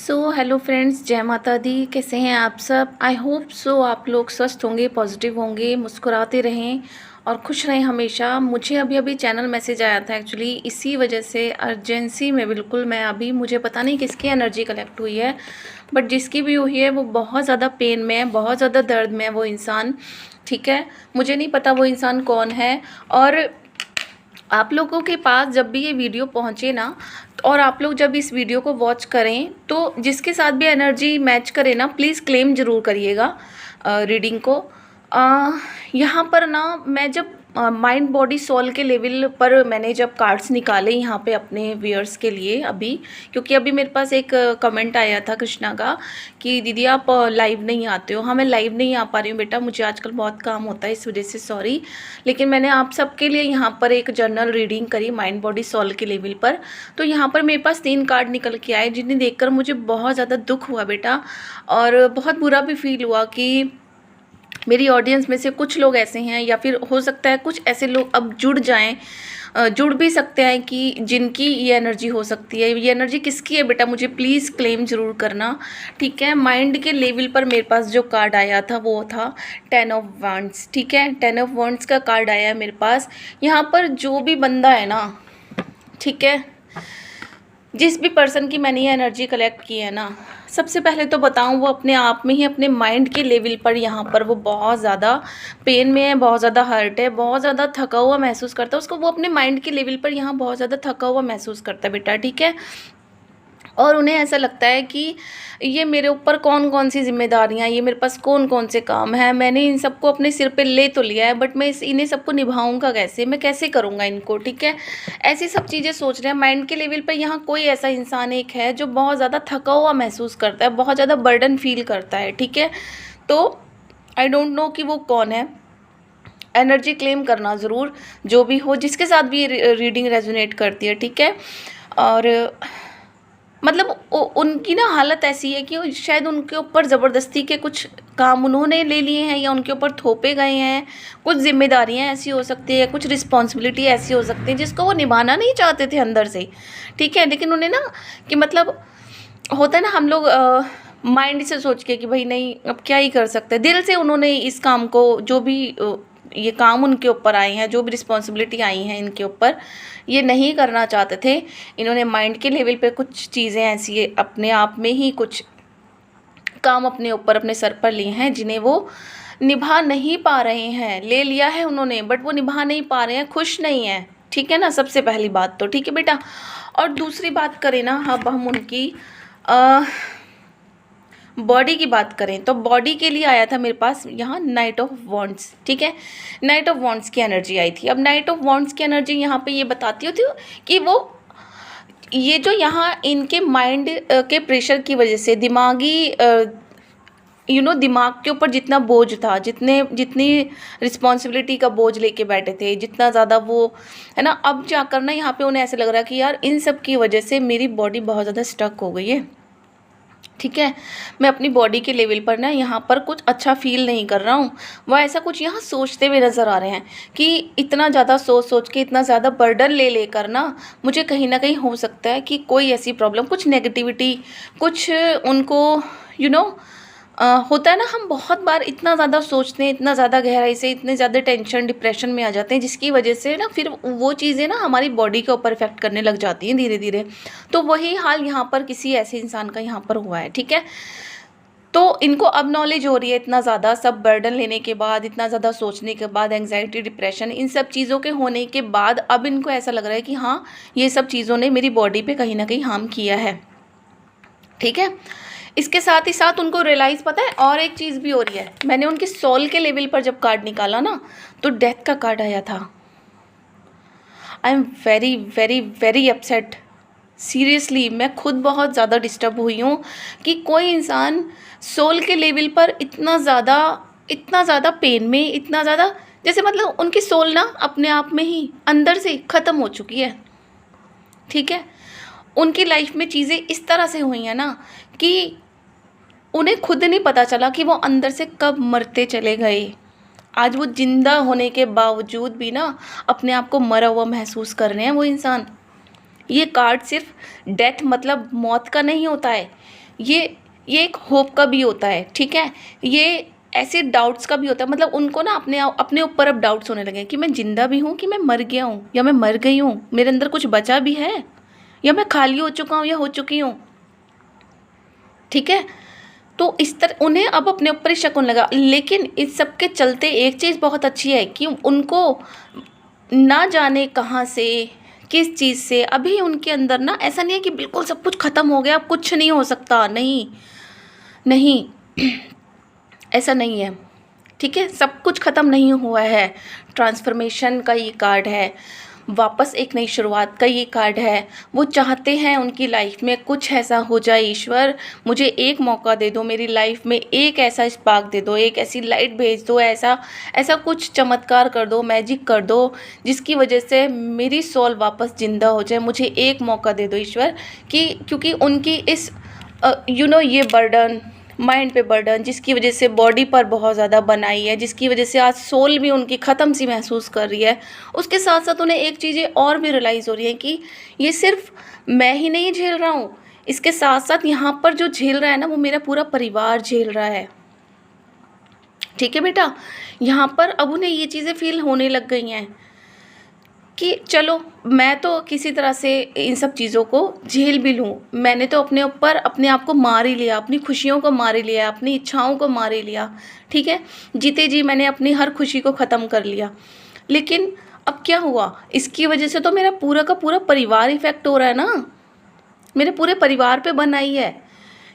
Hello friends, जय माता दी। कैसे हैं आप सब? आई होप सो आप लोग स्वस्थ होंगे, पॉजिटिव होंगे, मुस्कुराते रहें और खुश रहें हमेशा। मुझे अभी अभी चैनल मैसेज आया था एक्चुअली, इसी वजह से अर्जेंसी में बिल्कुल मैं अभी, मुझे पता नहीं किसकी एनर्जी कलेक्ट हुई है, बट जिसकी भी हुई है वो बहुत ज़्यादा पेन में है, बहुत ज़्यादा दर्द में है वो इंसान। ठीक है, मुझे नहीं पता वो इंसान कौन है। और आप लोगों के पास जब भी ये वीडियो पहुँचे ना, और आप लोग जब इस वीडियो को वॉच करें तो जिसके साथ भी एनर्जी मैच करे ना, प्लीज़ क्लेम ज़रूर करिएगा रीडिंग को। यहाँ पर ना मैं जब माइंड बॉडी सोल के लेवल पर मैंने जब कार्ड्स निकाले यहाँ पे अपने व्यूअर्स के लिए अभी, क्योंकि अभी मेरे पास एक कमेंट आया था कृष्णा का कि दीदी आप लाइव नहीं आते हो। हाँ, मैं लाइव नहीं आ पा रही हूँ बेटा, मुझे आजकल बहुत काम होता है, इस वजह से सॉरी। लेकिन मैंने आप सबके लिए यहाँ पर एक जनरल रीडिंग करी माइंड बॉडी सोल के लेवल पर। तो यहाँ पर मेरे पास 3 कार्ड निकल के आए, जिन्हें देखकर मुझे बहुत ज़्यादा दुख हुआ बेटा, और बहुत बुरा भी फील हुआ कि मेरी ऑडियंस में से कुछ लोग ऐसे हैं, या फिर हो सकता है कुछ ऐसे लोग अब जुड़ जाएं, जुड़ भी सकते हैं कि जिनकी ये एनर्जी हो सकती है। ये एनर्जी किसकी है बेटा, मुझे प्लीज़ क्लेम ज़रूर करना। ठीक है, माइंड के लेवल पर मेरे पास जो कार्ड आया था वो था 10 ऑफ वांड्स। ठीक है, 10 ऑफ वांड्स का कार्ड आया है मेरे पास। यहाँ पर जो भी बंदा है ना, ठीक है, जिस भी पर्सन की मैंने ये एनर्जी कलेक्ट की है ना, सबसे पहले तो बताऊं वो अपने आप में ही अपने माइंड के लेवल पर यहाँ पर वो बहुत ज़्यादा पेन में है, बहुत ज़्यादा हर्ट है, बहुत ज़्यादा थका हुआ महसूस करता है उसको। वो अपने माइंड के लेवल पर यहाँ बहुत ज़्यादा थका हुआ महसूस करता है बेटा। ठीक है, और उन्हें ऐसा लगता है कि ये मेरे ऊपर कौन कौन सी जिम्मेदारियाँ, ये मेरे पास कौन कौन से काम हैं, मैंने इन सबको अपने सिर पे ले तो लिया है, बट मैं इन्हें सबको निभाऊंगा कैसे, मैं कैसे करूँगा इनको। ठीक है, ऐसी सब चीज़ें सोच रहे हैं माइंड के लेवल पे। यहाँ कोई ऐसा इंसान एक है जो बहुत ज़्यादा थका हुआ महसूस करता है, बहुत ज़्यादा बर्डन फील करता है। ठीक है, तो आई डोंट नो कि वो कौन है। एनर्जी क्लेम करना ज़रूर, जो भी हो, जिसके साथ भी ये रीडिंग रेजोनेट करती है। ठीक है, और मतलब उनकी ना हालत ऐसी है कि शायद उनके ऊपर ज़बरदस्ती के कुछ काम उन्होंने ले लिए हैं, या उनके ऊपर थोपे गए हैं। कुछ जिम्मेदारियां ऐसी हो सकती है, कुछ रिस्पॉन्सिबिलिटी ऐसी हो सकती है जिसको वो निभाना नहीं चाहते थे अंदर से। ठीक है, लेकिन उन्हें ना कि मतलब होता है ना, हम लोग माइंड से सोच के कि भाई नहीं अब क्या ही कर सकते, दिल से उन्होंने इस काम को, जो भी ये काम उनके ऊपर आए हैं, जो भी रिस्पॉन्सिबिलिटी आई हैं इनके ऊपर, ये नहीं करना चाहते थे। इन्होंने माइंड के लेवल पे कुछ चीज़ें ऐसी अपने आप में ही कुछ काम अपने ऊपर अपने सर पर लिए हैं जिन्हें वो निभा नहीं पा रहे हैं। ले लिया है उन्होंने बट वो निभा नहीं पा रहे हैं, खुश नहीं है। ठीक है ना, सबसे पहली बात तो ठीक है बेटा। और दूसरी बात करें ना, अब हम उनकी बॉडी की बात करें तो बॉडी के लिए आया था मेरे पास यहाँ नाइट ऑफ वॉन्ड्स। ठीक है, नाइट ऑफ वॉन्ड्स की एनर्जी आई थी। अब नाइट ऑफ वॉन्ड्स की एनर्जी यहाँ पे ये बताती होती कि वो ये जो यहाँ इनके माइंड के प्रेशर की वजह से दिमागी दिमाग के ऊपर जितना बोझ था, जितनी रिस्पॉन्सिबिलिटी का बोझ लेके बैठे थे, जितना ज़्यादा वो है ना, अब जाकर ना यहाँ पे उन्हें ऐसा लग रहा है कि यार इन सब की वजह से मेरी बॉडी बहुत ज़्यादा स्टक हो गई है। ठीक है, मैं अपनी बॉडी के लेवल पर ना यहाँ पर कुछ अच्छा फील नहीं कर रहा हूँ। वह ऐसा कुछ यहाँ सोचते हुए नज़र आ रहे हैं कि इतना ज़्यादा सोच के, इतना ज़्यादा बर्डन ले लेकर ना मुझे कहीं ना कहीं हो सकता है कि कोई ऐसी प्रॉब्लम, कुछ नेगेटिविटी, कुछ उनको होता है ना, हम बहुत बार इतना ज़्यादा सोचते हैं, इतना ज़्यादा गहराई से, इतने ज़्यादा टेंशन डिप्रेशन में आ जाते हैं, जिसकी वजह से ना फिर वो चीज़ें ना हमारी बॉडी के ऊपर इफेक्ट करने लग जाती हैं धीरे धीरे। तो वही हाल यहाँ पर किसी ऐसे इंसान का यहाँ पर हुआ है। ठीक है, तो इनको अब नॉलेज हो रही है, इतना ज़्यादा सब बर्डन लेने के बाद, इतना ज़्यादा सोचने के बाद, एंग्जाइटी, डिप्रेशन, इन सब चीज़ों के होने के बाद अब इनको ऐसा लग रहा है कि हाँ, ये सब चीज़ों ने मेरी बॉडी पे कहीं ना कहीं हार्म किया है। ठीक है, इसके साथ ही साथ उनको रियलाइज़, पता है और एक चीज़ भी हो रही है। मैंने उनके सोल के लेवल पर जब कार्ड निकाला ना, तो डेथ का कार्ड आया था। I am very very very upset, seriously मैं खुद बहुत ज़्यादा डिस्टर्ब हुई हूँ कि कोई इंसान सोल के लेवल पर इतना ज़्यादा पेन में, इतना ज़्यादा, जैसे मतलब उनकी सोल ना अपने आप में ही अंदर से ख़त्म हो चुकी है। ठीक है, उनकी लाइफ में चीज़ें इस तरह से हुई हैं ना कि उन्हें खुद नहीं पता चला कि वो अंदर से कब मरते चले गए। आज वो जिंदा होने के बावजूद भी ना अपने आप को मरा हुआ महसूस कर रहे हैं वो इंसान। ये कार्ड सिर्फ डेथ मतलब मौत का नहीं होता है, ये एक होप का भी होता है, ठीक है। ये ऐसे डाउट्स का भी होता है, मतलब उनको ना अपने ऊपर अब डाउट्स होने लगे कि मैं जिंदा भी हूँ कि मैं मर गया हूँ या मैं मर गई हूँ, मेरे अंदर कुछ बचा भी है या मैं खाली हो चुका हूँ या हो चुकी हूँ, ठीक है। तो इस तरह उन्हें अब अपने ऊपर ही शक होने लगा। लेकिन इस सब के चलते एक चीज़ बहुत अच्छी है कि उनको ना जाने कहाँ से, किस चीज़ से, अभी उनके अंदर ना ऐसा नहीं है कि बिल्कुल सब कुछ ख़त्म हो गया, अब कुछ नहीं हो सकता, नहीं नहीं ऐसा नहीं है, ठीक है। सब कुछ ख़त्म नहीं हुआ है। ट्रांसफॉर्मेशन का ये कार्ड है, वापस एक नई शुरुआत का ये कार्ड है। वो चाहते हैं उनकी लाइफ में कुछ ऐसा हो जाए, ईश्वर मुझे एक मौका दे दो, मेरी लाइफ में एक ऐसा स्पार्क दे दो, एक ऐसी लाइट भेज दो, ऐसा ऐसा कुछ चमत्कार कर दो, मैजिक कर दो, जिसकी वजह से मेरी सोल वापस ज़िंदा हो जाए। मुझे एक मौका दे दो ईश्वर, कि क्योंकि उनकी इस ये बर्डन, माइंड पे बर्डन, जिसकी वजह से बॉडी पर बहुत ज़्यादा बनाई है, जिसकी वजह से आज सोल भी उनकी ख़त्म सी महसूस कर रही है। उसके साथ साथ उन्हें एक चीज़ें और भी रियलाइज़ हो रही है कि ये सिर्फ मैं ही नहीं झेल रहा हूँ, इसके साथ साथ यहाँ पर जो झेल रहा है ना, वो मेरा पूरा परिवार झेल रहा है, ठीक है बेटा। यहाँ पर अब उन्हें ये चीज़ें फील होने लग गई हैं कि चलो मैं तो किसी तरह से इन सब चीज़ों को झेल भी लूँ, मैंने तो अपने ऊपर अपने आप को मार ही लिया, अपनी खुशियों को मार ही लिया, अपनी इच्छाओं को मार ही लिया, ठीक है। जीते जी मैंने अपनी हर खुशी को ख़त्म कर लिया। लेकिन अब क्या हुआ, इसकी वजह से तो मेरा पूरा का पूरा परिवार इफ़ेक्ट हो रहा है ना, मेरे पूरे परिवार पे बन आई है।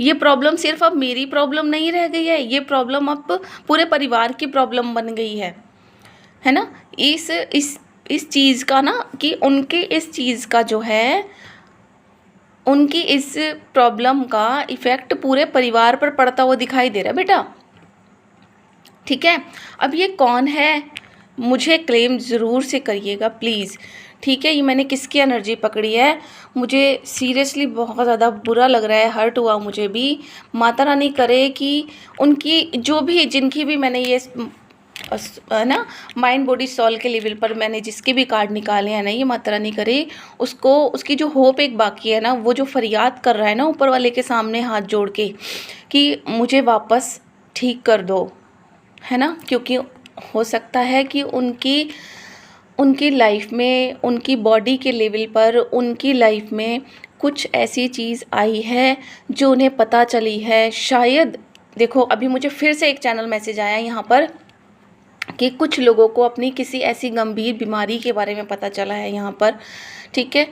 ये प्रॉब्लम सिर्फ अब मेरी प्रॉब्लम नहीं रह गई है, ये प्रॉब्लम अब पूरे परिवार की प्रॉब्लम बन गई है ना। इस चीज़ का ना, कि उनके इस चीज़ का जो है, उनकी इस प्रॉब्लम का इफ़ेक्ट पूरे परिवार पर पड़ता हुआ दिखाई दे रहा है बेटा, ठीक है। अब ये कौन है, मुझे क्लेम ज़रूर से करिएगा प्लीज़, ठीक है। ये मैंने किसकी एनर्जी पकड़ी है, मुझे सीरियसली बहुत ज़्यादा बुरा लग रहा है, हर्ट हुआ मुझे भी। माता रानी करे कि उनकी जो भी, जिनकी भी मैंने ये ना माइंड बॉडी सॉल के लेवल पर मैंने जिसके भी कार्ड निकाले हैं ना, ये माता रानी करे उसको, उसकी जो होप एक बाकी है ना, वो जो फरियाद कर रहा है ना ऊपर वाले के सामने हाथ जोड़ के कि मुझे वापस ठीक कर दो, है ना। क्योंकि हो सकता है कि उनकी लाइफ में, उनकी बॉडी के लेवल पर उनकी लाइफ में कुछ ऐसी चीज़ आई है जो उन्हें पता चली है शायद। देखो अभी मुझे फिर से एक चैनल मैसेज आया यहाँ पर कि कुछ लोगों को अपनी किसी ऐसी गंभीर बीमारी के बारे में पता चला है यहाँ पर, ठीक है।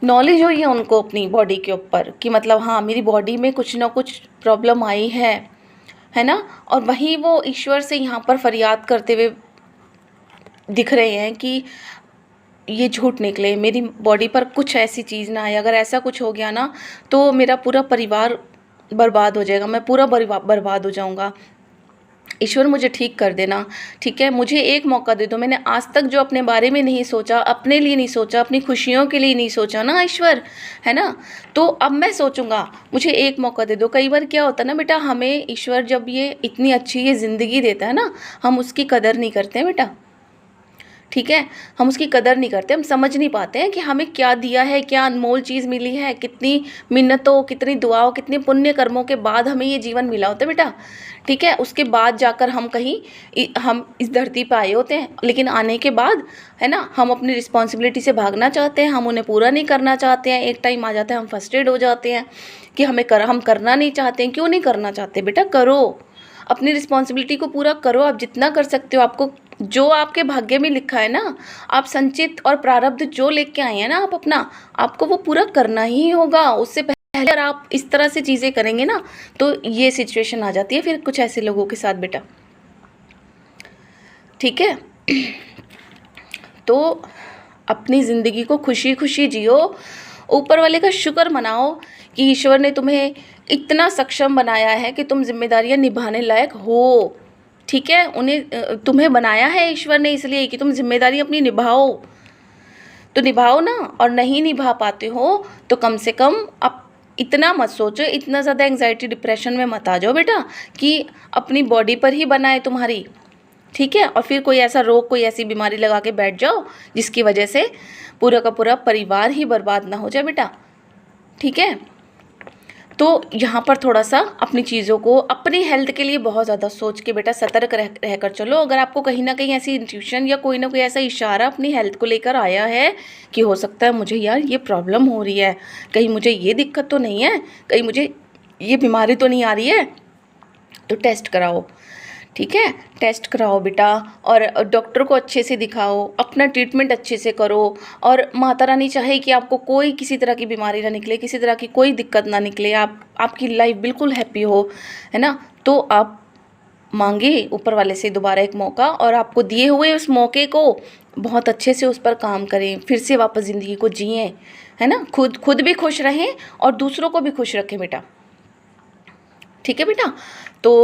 नॉलेज हुई है उनको अपनी बॉडी के ऊपर कि मतलब हाँ मेरी बॉडी में कुछ ना कुछ प्रॉब्लम आई है ना। और वहीं वो ईश्वर से यहाँ पर फरियाद करते हुए दिख रहे हैं कि ये झूठ निकले, मेरी बॉडी पर कुछ ऐसी चीज़ ना आए, अगर ऐसा कुछ हो गया ना तो मेरा पूरा परिवार बर्बाद हो जाएगा, मैं पूरा बर्बाद हो जाऊँगा। ईश्वर मुझे ठीक कर देना, ठीक है। मुझे एक मौका दे दो, मैंने आज तक जो अपने बारे में नहीं सोचा, अपने लिए नहीं सोचा, अपनी खुशियों के लिए नहीं सोचा ना ईश्वर, है ना, तो अब मैं सोचूंगा, मुझे एक मौका दे दो। कई बार क्या होता है ना बेटा, हमें ईश्वर जब ये इतनी अच्छी ये ज़िंदगी देता है ना, हम उसकी कदर नहीं करते हैं बेटा, ठीक है। हम उसकी कदर नहीं करते, हम समझ नहीं पाते हैं कि हमें क्या दिया है, क्या अनमोल चीज़ मिली है, कितनी मिन्नतों, कितनी दुआओं, कितने पुण्य कर्मों के बाद हमें ये जीवन मिला होता है बेटा, ठीक है। उसके बाद जाकर हम हम इस धरती पर आए होते हैं, लेकिन आने के बाद है ना, हम अपनी रिस्पॉन्सिबिलिटी से भागना चाहते हैं, हम उन्हें पूरा नहीं करना चाहते हैं। एक टाइम आ जाता है हम फ्रस्ट्रेट हो जाते हैं कि हम करना नहीं चाहते हैं। क्यों नहीं करना चाहते बेटा, करो, अपनी रिस्पॉन्सिबिलिटी को पूरा करो, आप जितना कर सकते हो। आपको जो आपके भाग्य में लिखा है ना, आप संचित और प्रारब्ध जो लेके आए हैं ना, आप अपना, आपको वो पूरा करना ही होगा। उससे पहले अगर आप इस तरह से चीज़ें करेंगे ना, तो ये सिचुएशन आ जाती है फिर कुछ ऐसे लोगों के साथ बेटा, ठीक है। तो अपनी ज़िंदगी को खुशी खुशी जियो, ऊपर वाले का शुक्र मनाओ कि ईश्वर ने तुम्हें इतना सक्षम बनाया है कि तुम जिम्मेदारियां निभाने लायक हो, ठीक है। तुम्हें बनाया है ईश्वर ने इसलिए कि तुम जिम्मेदारी अपनी निभाओ, तो निभाओ ना। और नहीं निभा पाते हो तो कम से कम अब इतना मत सोचो, इतना ज़्यादा एंग्जाइटी डिप्रेशन में मत आ जाओ बेटा कि अपनी बॉडी पर ही बनाए तुम्हारी, ठीक है। और फिर कोई ऐसा रोग, कोई ऐसी बीमारी लगा के बैठ जाओ जिसकी वजह से पूरा का पूरा परिवार ही बर्बाद ना हो जाए बेटा, ठीक है। तो यहाँ पर थोड़ा सा अपनी चीज़ों को, अपनी हेल्थ के लिए बहुत ज़्यादा सोच के बेटा सतर्क रहकर चलो। अगर आपको कहीं ना कहीं ऐसी इंट्यूशन या कोई ना कोई ऐसा इशारा अपनी हेल्थ को लेकर आया है कि हो सकता है मुझे यार ये प्रॉब्लम हो रही है, कहीं मुझे ये दिक्कत तो नहीं है, कहीं मुझे ये बीमारी तो नहीं आ रही है, तो टेस्ट कराओ। ठीक है, टेस्ट कराओ बेटा, और डॉक्टर को अच्छे से दिखाओ, अपना ट्रीटमेंट अच्छे से करो। और माता रानी चाहे कि आपको कोई किसी तरह की बीमारी ना निकले, किसी तरह की कोई दिक्कत ना निकले, आपकी लाइफ बिल्कुल हैप्पी हो, है ना। तो आप मांगे ऊपर वाले से दोबारा एक मौका, और आपको दिए हुए उस मौके को बहुत अच्छे से उस पर काम करें, फिर से वापस ज़िंदगी को जिएं, है ना। खुद भी खुश रहें और दूसरों को भी खुश रखें बेटा। ठीक है बेटा। तो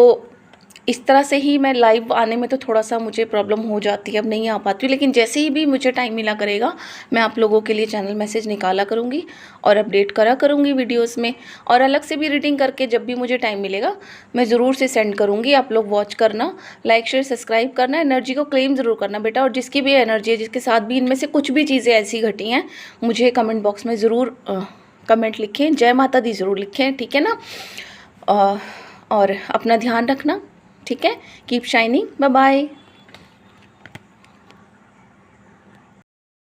इस तरह से ही मैं लाइव आने में तो थोड़ा सा मुझे प्रॉब्लम हो जाती है, अब नहीं आ पाती हूँ, लेकिन जैसे ही भी मुझे टाइम मिला करेगा मैं आप लोगों के लिए चैनल मैसेज निकाला करूँगी और अपडेट करा करूँगी वीडियोस में। और अलग से भी रीडिंग करके जब भी मुझे टाइम मिलेगा मैं ज़रूर से सेंड करूँगी। आप लोग वॉच करना, लाइक शेयर सब्सक्राइब करना, एनर्जी को क्लेम ज़रूर करना बेटा। और जिसकी भी एनर्जी है, जिसके साथ भी इनमें से कुछ भी चीज़ें ऐसी घटी हैं, मुझे कमेंट बॉक्स में ज़रूर कमेंट लिखें, जय माता दी ज़रूर लिखें। ठीक है ना। और अपना ध्यान रखना। ठीक है, कीप शाइनिंग, बाय बाय।